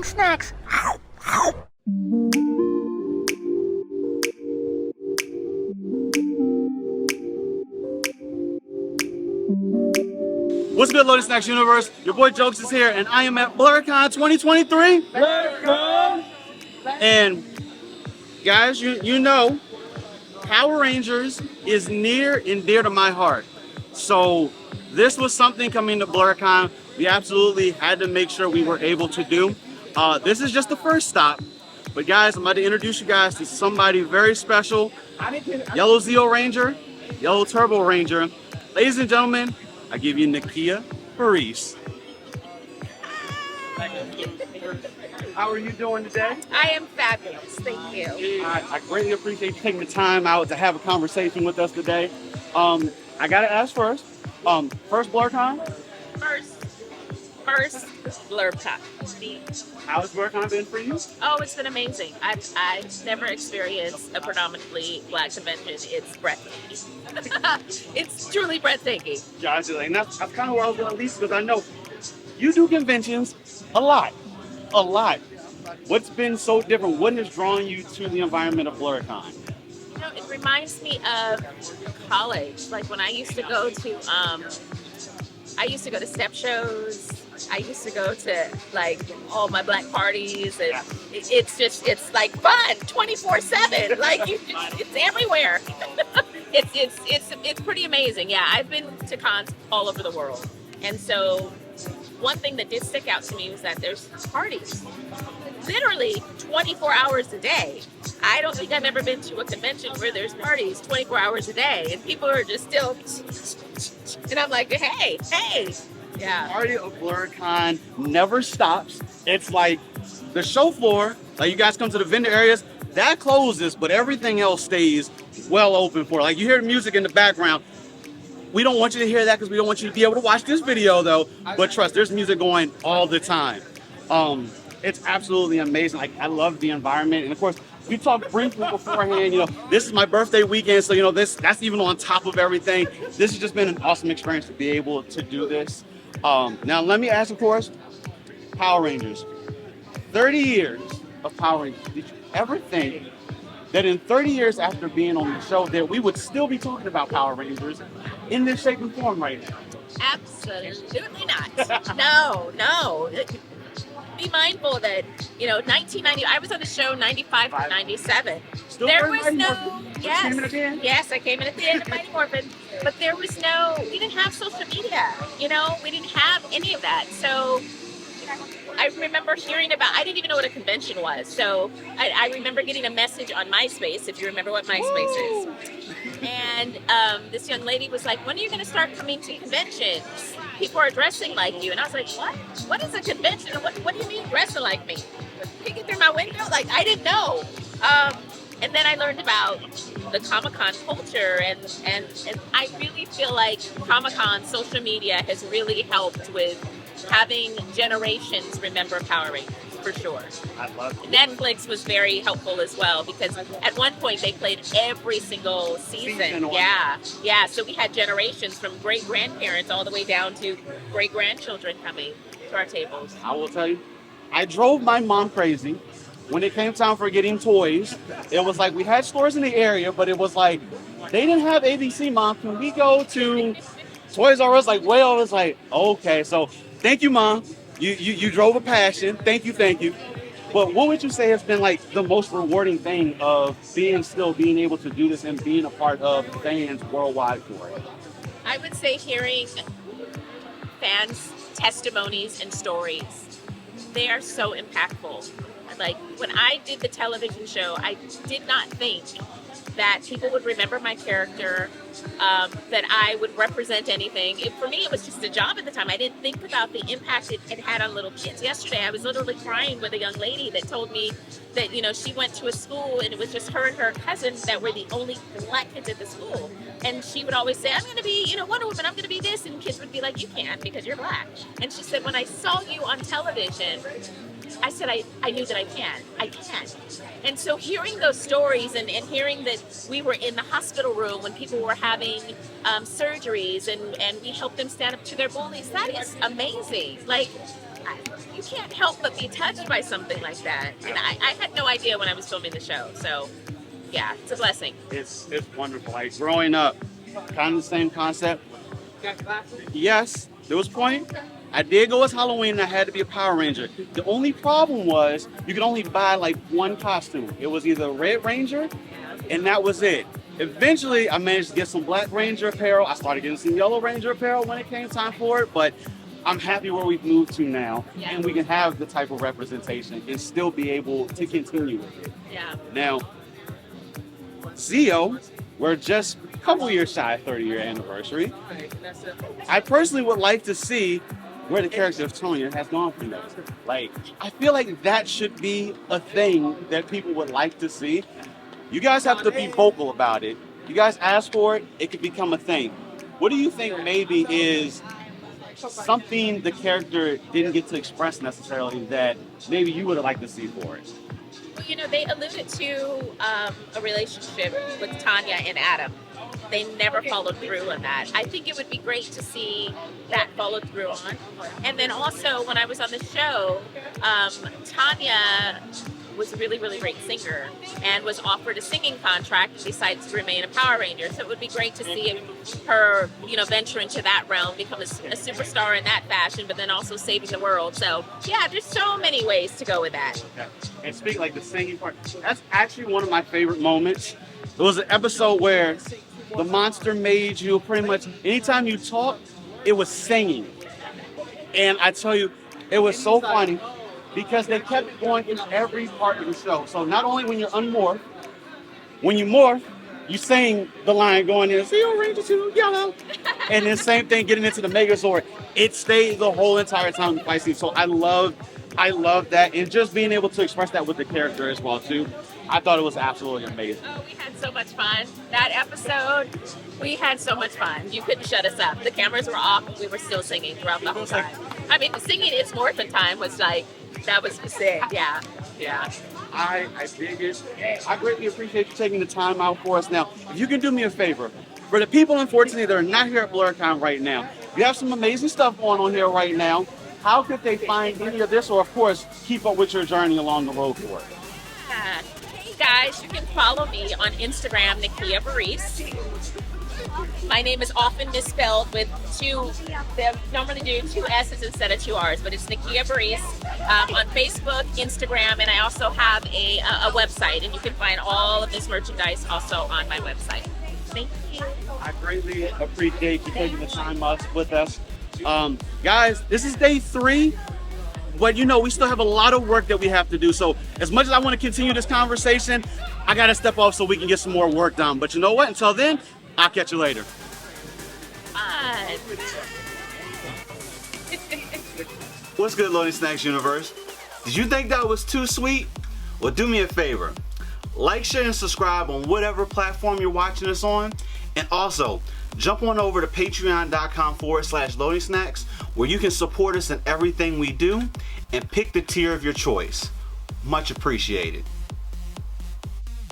snacks. What's good, Loaded Snacks Universe? Your boy Jokes is here, and I am at BlerDCon 2023. BlerDCon! And guys, you know, Power Rangers is near and dear to my heart. So this was something coming to BlerDCon we absolutely had to make sure we were able to do. This is just the first stop. But guys, I'm about to introduce you guys to somebody very special. Yellow Zeo Ranger, Yellow Turbo Ranger. Ladies and gentlemen, I give you Nakia Burrise. How are you doing today? I am fabulous, thank you. I greatly appreciate you taking the time out to have a conversation with us today. I gotta ask first, first BlerDCon? First BlerDCon. How's BlerDCon been for you? Oh, it's been amazing. I've never experienced a predominantly Black convention. It's breathtaking. It's truly breathtaking. Gotcha, and that's kind of where I was going to lead, because I know you do conventions a lot. What's been so different? What has drawn you to the environment of BlerDCon? You know, it reminds me of college. Like when I used to go to step shows. I used to go to like all my Black parties, and it's like fun 24/7. Like it's everywhere. It's pretty amazing. Yeah, I've been to cons all over the world, and so one thing that did stick out to me was that there's parties literally 24 hours a day. I don't think I've ever been to a convention where there's parties 24 hours a day and people are just still, and I'm like, hey. Yeah. Party of BlerDCon never stops. It's like the show floor, like you guys come to the vendor areas, that closes, but everything else stays well open for it. Like you hear the music in the background. We don't want you to hear that because we don't want you to be able to watch this video though, but trust, there's music going all the time. It's absolutely amazing. Like I love the environment, and of course, we talked briefly beforehand. You know, this is my birthday weekend, so you know that's even on top of everything. This has just been an awesome experience to be able to do this. Now, let me ask, of course, Power Rangers. 30 years of Power Rangers. Did you ever think that in 30 years after being on the show, that we would still be talking about Power Rangers in this shape and form right now? Absolutely not. No. Be mindful that, 1990, I was on the show 95 to 97. Still there very was Mighty no, Morphin? yes, Came in at the end? yes, I came in at the end of Mighty Morphin, but there was we didn't have social media, we didn't have any of that. So I remember hearing I didn't even know what a convention was. So I remember getting a message on MySpace, if you remember what MySpace is. And this young lady was like, when are you going to start coming to conventions? People are dressing like you. And I was like, what? What is a convention? What do you mean dressing like me? Peeking through my window? Like, I didn't know. And then I learned about the Comic-Con culture. And I really feel like Comic-Con social media has really helped with having generations remember Power Rangers, for sure. I love it. Netflix was very helpful as well, because at one point they played every single season. Yeah. So we had generations from great grandparents all the way down to great grandchildren coming to our tables. I will tell you, I drove my mom crazy when it came time for getting toys. It was like we had stores in the area, but it was like they didn't have ABC. Mom, can we go to Toys R Us? Like, well, it's like, okay, so thank you, Mom. You drove a passion. Thank you. But what would you say has been like the most rewarding thing of being able to do this and being a part of fans worldwide for it? I would say hearing fans' testimonies and stories. They are so impactful. Like when I did the television show, I did not think that people would remember my character, that I would represent anything. For me, it was just a job at the time. I didn't think about the impact it had on little kids. Yesterday, I was literally crying with a young lady that told me that, she went to a school and it was just her and her cousins that were the only Black kids at the school. And she would always say, I'm going to be, Wonder Woman, I'm going to be this. And kids would be like, you can't because you're Black. And she said, when I saw you on television, I said, I knew that I can. And so hearing those stories and hearing that we were in the hospital room when people were having surgeries and we helped them stand up to their bullies, that is amazing. Like, you can't help but be touched by something like that. And I had no idea when I was filming the show. So yeah, it's a blessing. It's wonderful. Like growing up, kind of the same concept. Yes, there was a point. I did go as Halloween and I had to be a Power Ranger. The only problem was you could only buy like one costume. It was either Red Ranger and that was it. Eventually I managed to get some Black Ranger apparel. I started getting some Yellow Ranger apparel when it came time for it, but I'm happy where we've moved to now, and we can have the type of representation and still be able to continue with it. Yeah. Now, Zio, we're just a couple years shy of 30-year anniversary. I personally would like to see where the character of Tonya has gone from there. Like, I feel like that should be a thing that people would like to see. You guys have to be vocal about it. You guys ask for it, it could become a thing. What do you think maybe is something the character didn't get to express necessarily that maybe you would have liked to see for it? Well, you know, they alluded to a relationship with Tanya and Adam. They never followed through on that. I think it would be great to see that followed through on. And then also, when I was on the show, Tanya was a really, really great singer and was offered a singing contract and decided to remain a Power Ranger. So it would be great to see her, you know, venture into that realm, become a superstar in that fashion, but then also saving the world. So yeah, there's so many ways to go with that. Okay. And speaking like the singing part, that's actually one of my favorite moments. There was an episode where the monster made you pretty much, anytime you talk, it was singing. And I tell you, it was so funny because they kept going in every part of the show. So not only when you're unmorphed, when you morph, you sing the line going in, Zero Ranger to Yellow. And then same thing getting into the Megazord. It stayed the whole entire time in the fight scene. So I love that. And just being able to express that with the character as well too. I thought it was absolutely amazing. Oh, we had so much fun. That episode, we had so much fun. You couldn't shut us up. The cameras were off, but we were still singing throughout the whole time. I mean, the singing It's Morphin' Time was like, that was sick. Yeah. Yeah. I dig it. I greatly appreciate you taking the time out for us. Now, if you can do me a favor, for the people, unfortunately, that are not here at BlerDCon right now, you have some amazing stuff going on here right now. How could they find any of this or, of course, keep up with your journey along the road for it? Yeah. Hey, guys, you can follow me on Instagram, Nakia Burrise. My name is often misspelled with two, they normally do two S's instead of two R's, but it's Nakia Burrise on Facebook, Instagram, and I also have a website, and you can find all of this merchandise also on my website. Thank you. I greatly appreciate you taking the time with us. Guys, this is day 3, but you know, we still have a lot of work that we have to do. So as much as I want to continue this conversation, I got to step off so we can get some more work done. But you know what? Until then, I'll catch you later. Fun. What's good, Loading Snacks Universe? Did you think that was too sweet? Well, do me a favor. Like, share, and subscribe on whatever platform you're watching us on. And also, jump on over to patreon.com/Loading Snacks, where you can support us in everything we do and pick the tier of your choice. Much appreciated.